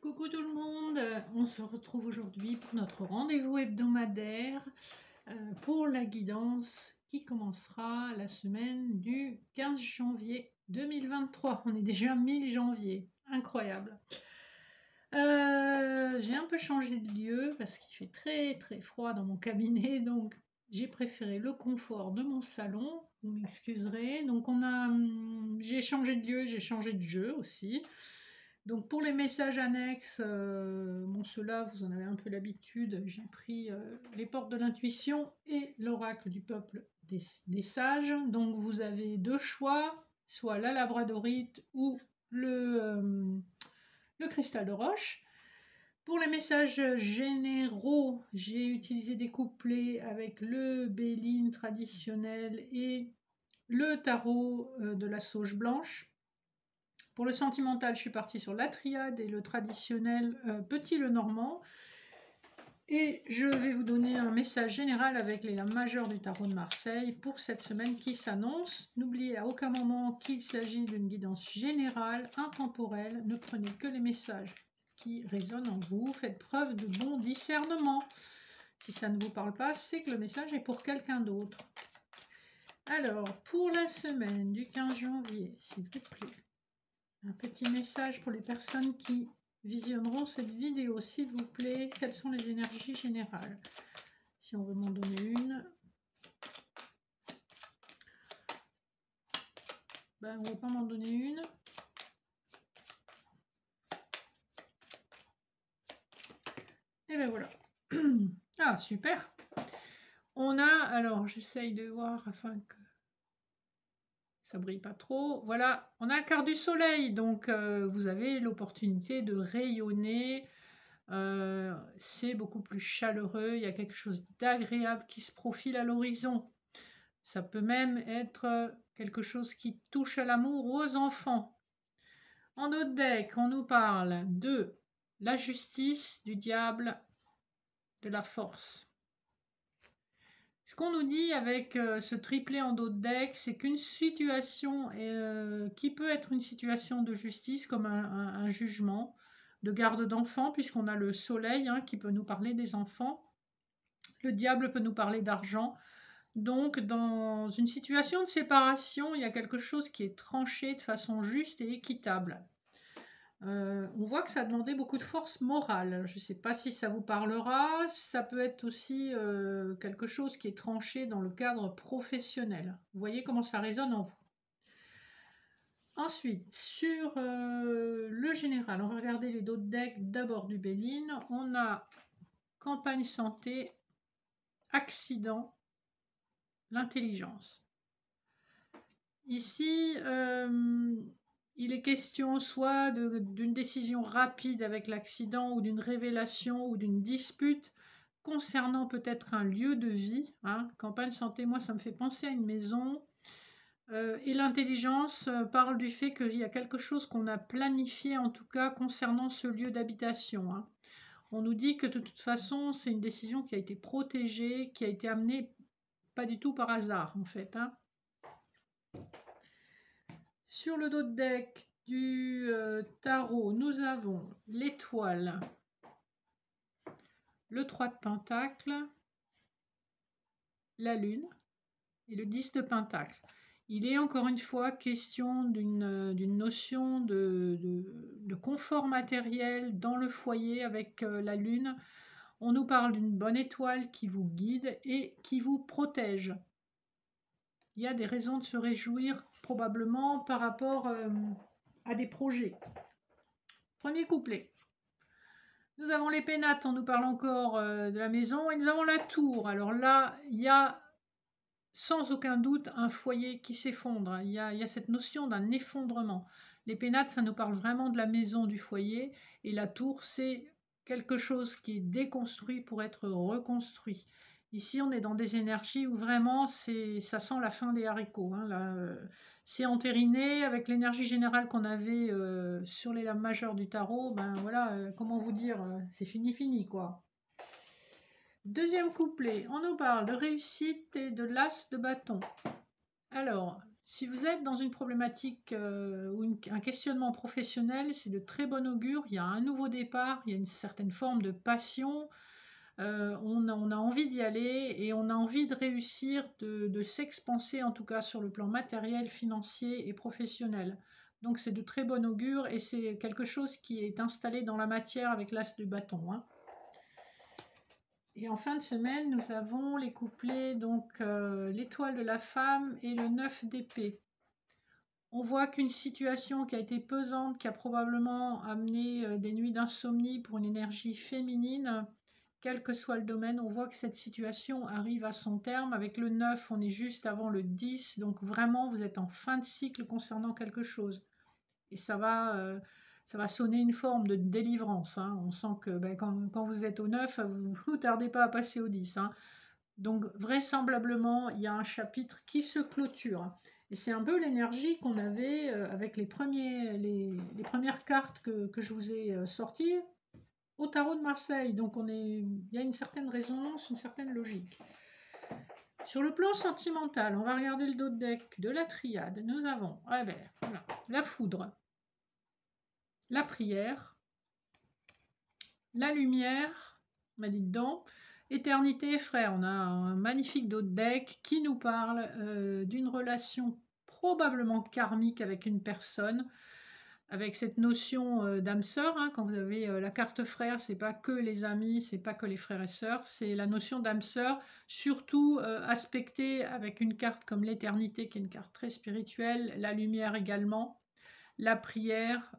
Coucou tout le monde, on se retrouve aujourd'hui pour notre rendez-vous hebdomadaire pour la guidance qui commencera la semaine du 15 janvier 2023. On est déjà mi-janvier, incroyable. J'ai un peu changé de lieu parce qu'il fait très très froid dans mon cabinet, donc j'ai préféré le confort de mon salon, vous m'excuserez. Donc j'ai changé de lieu, j'ai changé de jeu aussi. Donc pour les messages annexes, bon ceux-là vous en avez un peu l'habitude, j'ai pris les portes de l'intuition et l'oracle du peuple des sages. Donc vous avez deux choix, soit la labradorite ou le cristal de roche. Pour les messages généraux, j'ai utilisé des couplets avec le Béline traditionnel et le tarot de la sauge blanche. Pour le sentimental, je suis partie sur la triade et le traditionnel Petit le Normand. Et je vais vous donner un message général avec les lames majeures du tarot de Marseille pour cette semaine qui s'annonce. N'oubliez à aucun moment qu'il s'agit d'une guidance générale, intemporelle. Ne prenez que les messages qui résonnent en vous. Faites preuve de bon discernement. Si ça ne vous parle pas, c'est que le message est pour quelqu'un d'autre. Alors, pour la semaine du 15 janvier, s'il vous plaît, un petit message pour les personnes qui visionneront cette vidéo, s'il vous plaît. Quelles sont les énergies générales? Si on veut m'en donner une. Ben, on ne va pas m'en donner une. Et ben voilà. Ah, super. On a, alors j'essaye de voir afin que ça brille pas trop. Voilà, on a un quart du soleil, donc vous avez l'opportunité de rayonner. C'est beaucoup plus chaleureux, il y a quelque chose d'agréable qui se profile à l'horizon. Ça peut même être quelque chose qui touche à l'amour ou aux enfants. En notre deck, on nous parle de la justice, du diable, de la force. Ce qu'on nous dit avec ce triplet en dos de deck, c'est qu'une situation qui peut être une situation de justice, comme un jugement, de garde d'enfants, puisqu'on a le soleil qui peut nous parler des enfants. Le diable peut nous parler d'argent. Donc, dans une situation de séparation, il y a quelque chose qui est tranché de façon juste et équitable. On voit que ça a demandé beaucoup de force morale. Je ne sais pas si ça vous parlera. Ça peut être aussi quelque chose qui est tranché dans le cadre professionnel. Vous voyez comment ça résonne en vous. Ensuite, sur le général, on va regarder les dos de deck d'abord du Béline. On a campagne santé, accident, l'intelligence. Ici, il est question soit d'une décision rapide avec l'accident ou d'une révélation ou d'une dispute concernant peut-être un lieu de vie. Campagne santé, moi, ça me fait penser à une maison. Et l'intelligence parle du fait qu'il y a quelque chose qu'on a planifié, en tout cas, concernant ce lieu d'habitation. On nous dit que de toute façon, c'est une décision qui a été protégée, qui a été amenée pas du tout par hasard, en fait. Sur le dos de deck du tarot, nous avons l'étoile, le 3 de pentacle, la lune et le 10 de pentacle. Il est encore une fois question d'une notion de confort matériel dans le foyer avec la lune. On nous parle d'une bonne étoile qui vous guide et qui vous protège. Il y a des raisons de se réjouir probablement par rapport à des projets. Premier couplet. Nous avons les pénates, on nous parle encore de la maison, et nous avons la tour. Alors là, il y a sans aucun doute un foyer qui s'effondre. Il y a cette notion d'un effondrement. Les pénates, ça nous parle vraiment de la maison, du foyer, et la tour, c'est quelque chose qui est déconstruit pour être reconstruit. Ici, on est dans des énergies où vraiment, ça sent la fin des haricots. C'est entériné avec l'énergie générale qu'on avait sur les lames majeures du tarot. Ben voilà, comment vous dire, c'est fini, quoi. Deuxième couplet, on nous parle de réussite et de l'as de bâton. Alors, Si vous êtes dans une problématique ou un questionnement professionnel, c'est de très bon augure. Il y a un nouveau départ, il y a une certaine forme de passion. On a envie d'y aller et on a envie de réussir, de s'expanser en tout cas sur le plan matériel, financier et professionnel. Donc c'est de très bon augure et c'est quelque chose qui est installé dans la matière avec l'as du bâton, hein. Et en fin de semaine, nous avons les couplets, donc l'étoile de la femme et le 9 d'épée. On voit qu'une situation qui a été pesante, qui a probablement amené des nuits d'insomnie pour une énergie féminine, quel que soit le domaine, on voit que cette situation arrive à son terme. Avec le 9, on est juste avant le 10, donc vraiment, vous êtes en fin de cycle concernant quelque chose. Et ça va sonner une forme de délivrance, hein. On sent que ben, quand vous êtes au 9, vous ne tardez pas à passer au 10, hein. Donc vraisemblablement, il y a un chapitre qui se clôture. Et c'est un peu l'énergie qu'on avait avec les premières cartes que je vous ai sorties au tarot de Marseille. Donc il y a une certaine résonance, une certaine logique. Sur le plan sentimental, on va regarder le dos de deck de la triade. Nous avons voilà, la foudre, la prière, la lumière, on m'a dit dedans, éternité, frère. On a un magnifique dos de deck qui nous parle d'une relation probablement karmique avec une personne, avec cette notion d'âme sœur, hein. Quand vous avez la carte frère, c'est pas que les amis, c'est pas que les frères et sœurs, c'est la notion d'âme sœur, surtout aspectée avec une carte comme l'éternité, qui est une carte très spirituelle, la lumière également, la prière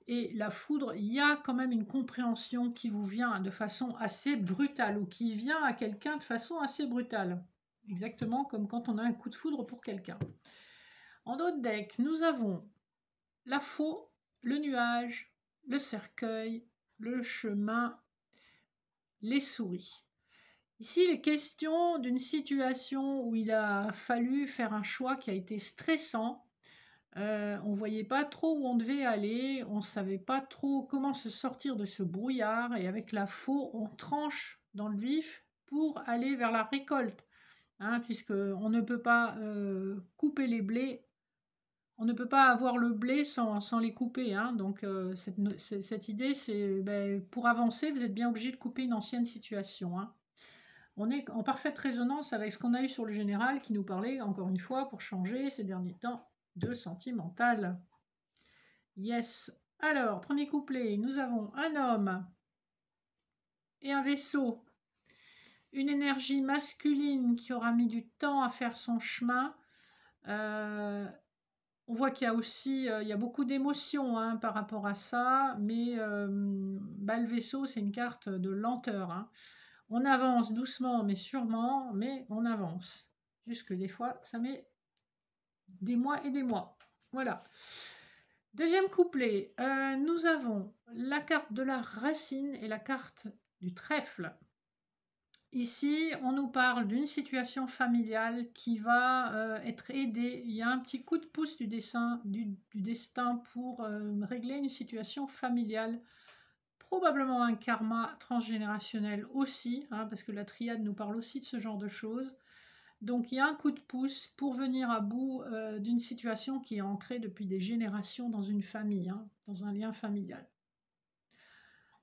et la foudre. Il y a quand même une compréhension qui vous vient de façon assez brutale, ou qui vient à quelqu'un de façon assez brutale, exactement comme quand on a un coup de foudre pour quelqu'un. En d'autres decks, nous avons la faux, le nuage, le cercueil, le chemin, les souris. Ici, il est question d'une situation où il a fallu faire un choix qui a été stressant. On ne voyait pas trop où on devait aller, on ne savait pas trop comment se sortir de ce brouillard, et avec la faux, on tranche dans le vif pour aller vers la récolte, hein, puisqu'on ne peut pas couper les blés. On ne peut pas avoir le blé sans les couper, hein. Donc cette idée, c'est ben, pour avancer, vous êtes bien obligé de couper une ancienne situation, hein. On est en parfaite résonance avec ce qu'on a eu sur le général qui nous parlait, encore une fois, pour changer ces derniers temps, de sentimental. Yes. Alors, premier couplet, nous avons un homme et un vaisseau. Une énergie masculine qui aura mis du temps à faire son chemin. On voit qu'il y a aussi il y a beaucoup d'émotions, hein, par rapport à ça, mais le vaisseau, c'est une carte de lenteur, hein. On avance doucement, mais sûrement, mais on avance. Jusque des fois, ça met des mois et des mois. Voilà. Deuxième couplet, nous avons la carte de la racine et la carte du trèfle. Ici, on nous parle d'une situation familiale qui va être aidée. Il y a un petit coup de pouce du destin pour régler une situation familiale. Probablement un karma transgénérationnel aussi, hein, parce que la triade nous parle aussi de ce genre de choses. Donc il y a un coup de pouce pour venir à bout d'une situation qui est ancrée depuis des générations dans une famille, hein, dans un lien familial.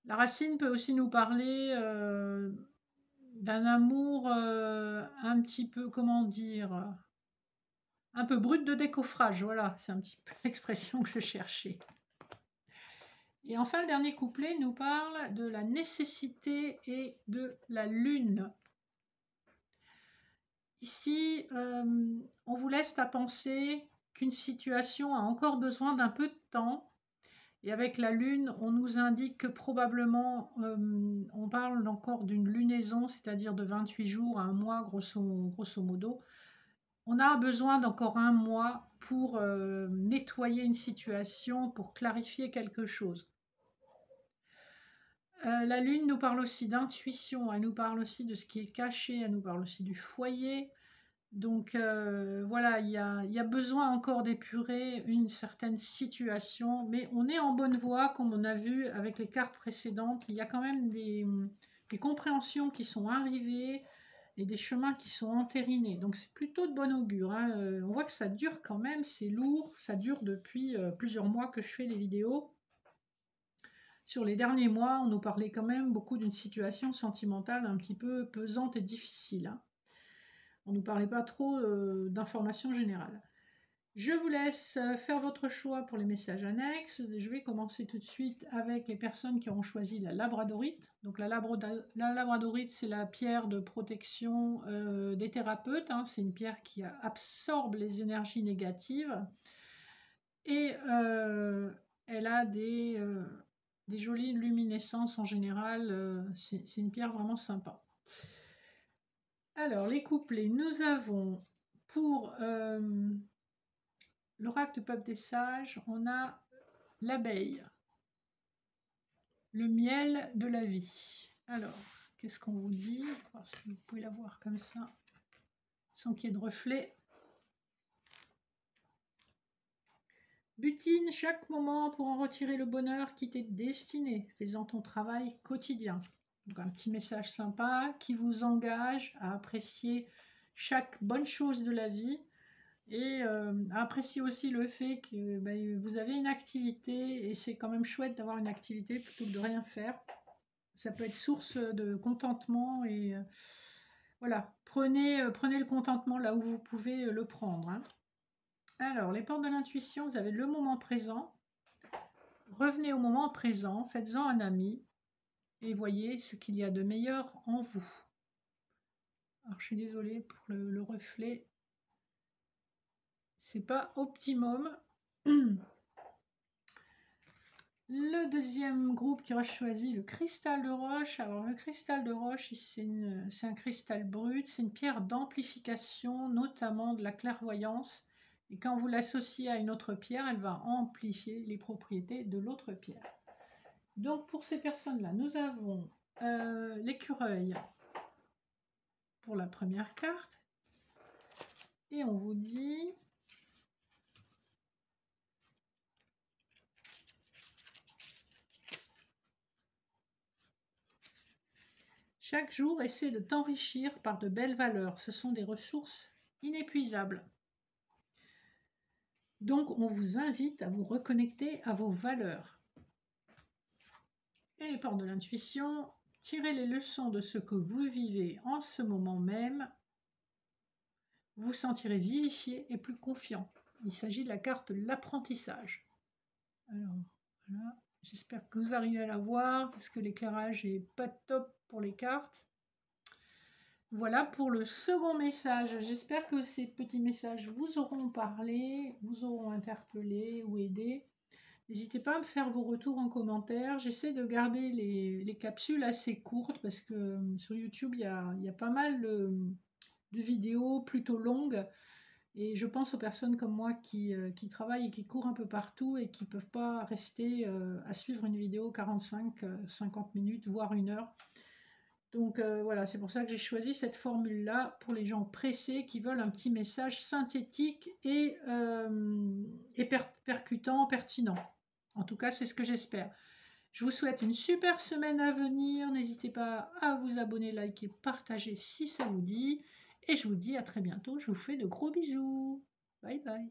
La racine peut aussi nous parler d'un amour un petit peu, comment dire, un peu brut de décoffrage. Voilà, c'est un petit peu l'expression que je cherchais. Et enfin, le dernier couplet nous parle de la nécessité et de la lune. Ici, on vous laisse à penser qu'une situation a encore besoin d'un peu de temps. Et avec la lune, on nous indique que probablement, on parle encore d'une lunaison, c'est-à-dire de 28 jours à un mois, grosso modo. On a besoin d'encore un mois pour nettoyer une situation, pour clarifier quelque chose. La lune nous parle aussi d'intuition, elle nous parle aussi de ce qui est caché, elle nous parle aussi du foyer. Donc voilà, il y a besoin encore d'épurer une certaine situation, mais on est en bonne voie, comme on a vu avec les cartes précédentes. Il y a quand même des compréhensions qui sont arrivées, et des chemins qui sont entérinés. Donc c'est plutôt de bon augure, hein. On voit que ça dure quand même, c'est lourd, ça dure depuis plusieurs mois que je fais les vidéos. Sur les derniers mois, on nous parlait quand même beaucoup d'une situation sentimentale un petit peu pesante et difficile, hein. On ne nous parlait pas trop d'informations générales. Je vous laisse faire votre choix pour les messages annexes. Je vais commencer tout de suite avec les personnes qui auront choisi la labradorite. Donc la labradorite, c'est la pierre de protection des thérapeutes, hein. C'est une pierre qui absorbe les énergies négatives. Et elle a des jolies luminescences en général. C'est une pierre vraiment sympa. Alors, les couplets, nous avons pour l'oracle du peuple des sages, on a l'abeille, le miel de la vie. Alors, qu'est-ce qu'on vous dit? Je vais voir si vous pouvez la voir comme ça, sans qu'il y ait de reflet. Butine chaque moment pour en retirer le bonheur qui t'est destiné, faisant ton travail quotidien. Donc un petit message sympa qui vous engage à apprécier chaque bonne chose de la vie et à apprécier aussi le fait que vous avez une activité et c'est quand même chouette d'avoir une activité plutôt que de rien faire. Ça peut être source de contentement et voilà, prenez le contentement là où vous pouvez le prendre, hein. Alors, les portes de l'intuition, vous avez le moment présent. Revenez au moment présent, faites-en un ami et voyez ce qu'il y a de meilleur en vous. Alors, je suis désolée pour le reflet. C'est pas optimum. Le deuxième groupe qui aura choisi le cristal de roche. Alors, le cristal de roche, c'est un cristal brut. C'est une pierre d'amplification, notamment de la clairvoyance. Et quand vous l'associez à une autre pierre, elle va amplifier les propriétés de l'autre pierre. Donc pour ces personnes-là, nous avons l'écureuil pour la première carte. Et on vous dit... Chaque jour, essaie de t'enrichir par de belles valeurs. Ce sont des ressources inépuisables. Donc, on vous invite à vous reconnecter à vos valeurs. Et les portes de l'intuition, tirez les leçons de ce que vous vivez en ce moment même. Vous sentirez vivifié et plus confiant. Il s'agit de la carte de l'apprentissage. Alors, voilà. J'espère que vous arrivez à la voir parce que l'éclairage n'est pas top pour les cartes. Voilà pour le second message. J'espère que ces petits messages vous auront parlé, vous auront interpellé ou aidé. N'hésitez pas à me faire vos retours en commentaire. J'essaie de garder les capsules assez courtes parce que sur YouTube, il y a pas mal de vidéos plutôt longues. Et je pense aux personnes comme moi qui travaillent et qui courent un peu partout et qui ne peuvent pas rester à suivre une vidéo 45-50 minutes, voire 1 heure. Donc voilà, c'est pour ça que j'ai choisi cette formule-là pour les gens pressés qui veulent un petit message synthétique et percutant, pertinent. En tout cas, c'est ce que j'espère. Je vous souhaite une super semaine à venir. N'hésitez pas à vous abonner, liker, partager si ça vous dit. Et je vous dis à très bientôt. Je vous fais de gros bisous. Bye bye.